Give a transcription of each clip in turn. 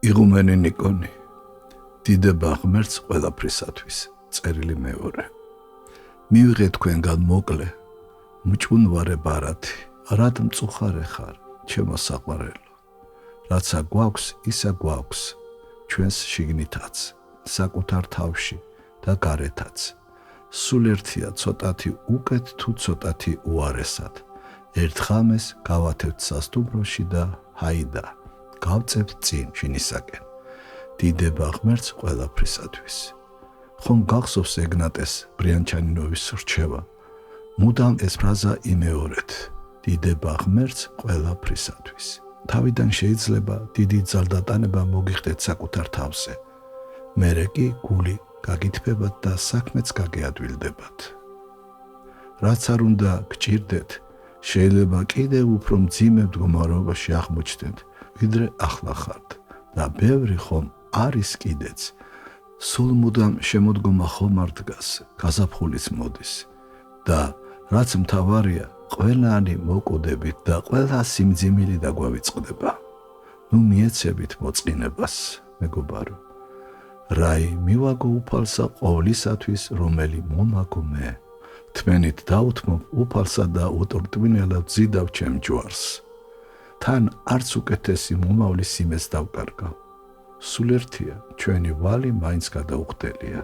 იღუმენი ნიკონი, დიდება ღმერთს ყველაფრისათვის, წერილი მეორე. მივიღე თქვენგან მოკლე, მჭუნვარე ბარათი, რად მწუხარე ხარ, ჩემო საყვარელო. რაცა გვაქვს, ისა გვაქვს, ჩვენს შიგნითაც, საკუთარ თავში და გარეთაც. სულ ერთია ცოტათი უკეთ თუ ცოტათი უარესად. ერთ ღამეს გავათევთ სასტუმროში და ჰაიდა, გავწევთ წინ შინისაკენ. დიდება ღმერთს ყველაფრისათვის. ხომ გახსოვს ეგნატეს ბრიანჩანინოვის რჩევა? მუდამ ეს ფრაზა იმეორეთ, დიდება ღმერთს ყველაფრისათვის. თავიდან შეიძლება დიდი ძალდატანება მოგიხდეთ საკუთარ თავზე. მერე კი გული გაგითბებათ და საქმეც გაგეადვილდებათ. რაც არ უნდა გჭირდეთ, შეიძლება კიდევ უფრო მძიმე მდგომარეობაში აღმოჩნდეთ, ვიდრე ახლა ხართ და ბევრი ხომ არის კიდეც. სულ მუდამ შემოდგომა ხომ არ დგას, გაზაფხულიც მოდის და რაც მთავარია, ყველანი მოკუდებით და ყველა სიმძიმილი დაგვავიწყდება. ნუ მიეცებით მოწყინებას, მეგობარო. რაი მივაგო უფალსა ყოვლისათვის, რომელი მომაგო მე. თმენით დაუთმობ უფალსა და უტრტვინელად ვძიდავ ჩემ ჯვარს. თან არც უკეთესი მომავლის იმეს დავკარგავ. სულ ერთია, ჩვენი ვალი მაინც გადაუხდელია.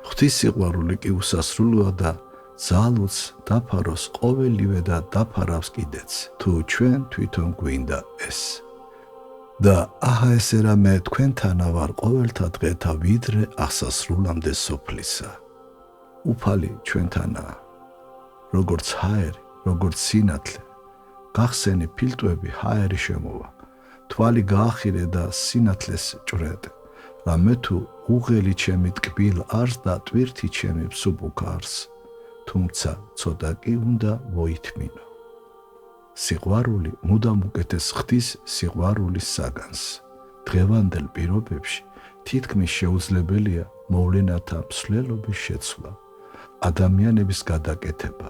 ღვთის სიყვარული კი უსასრულოა და ძალუც დაფაროს ყოველივე და დაფარავს კიდეც, თუ ჩვენ თვითონ გვინდა ეს. და აჰა ესე რა მე თქვენთანა ვარ ყოველთა დღეთა ვიდრე აღსასრულამდე სოფლისა. უფალი ჩვენთანაა, როგორც ჰაერი, როგორც სინათლე. გახსენი ფილტვები ჰაერი შემოვა, თვალი გაახირე და სინათლეს ჭრედე. რამე თუ უღელი ჩემი ტკბილ არს და ტვირთი ჩემი მსუბუქ არს, თუმცა ცოტა კი უნდა მოითმინო. სიყვარული მუდამ უკეთეს ხდის სიყვარულის საგანს. დღევანდელ პირობებში თითქმის შეუძლებელია მოვლენათა მსვლელობის შეცვლა, ადამიანების გადაკეთება.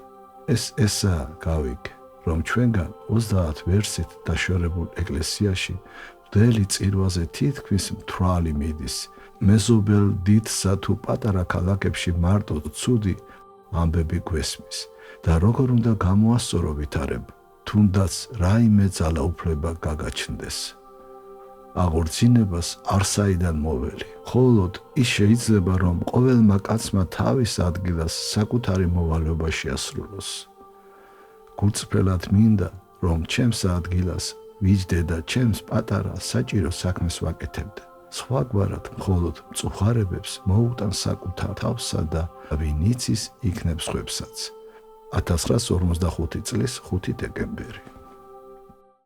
ესაა გავიგე, რომ ჩვენგან 30 ვერსით დაშორებულ ეკლესიაში მდელი წირვაზე თითქმის მთვრალი მიდის. მეზობელ დიდსა თუ პატარა ქალაქებში მარტო ცუდი ამბები გვესმის და როგორ უნდა გამოასწორო ვითარება, თუნდაც რაიმე ძალაუფლება გაგაჩნდეს. აღორძინებას არსაიდან მოველი. მხოლოდ ის შეიძლება, რომ ყოველმა კაცმა თავის ადგილას საკუთარი მოვალეობა შეასრულოს. გულწრფელად მინდა, რომ ჩემს ადგილას ვიჯდე და ჩემს პატარა საჭირო საქმეს ვაკეთებდე. სხვაგვარად მხოლოდ მწუხარებებს მოუტან საკუთარ თავსა და ვინ იცის იქნებ სხვებსაც. 1945 წლის 5 დეკემბერი.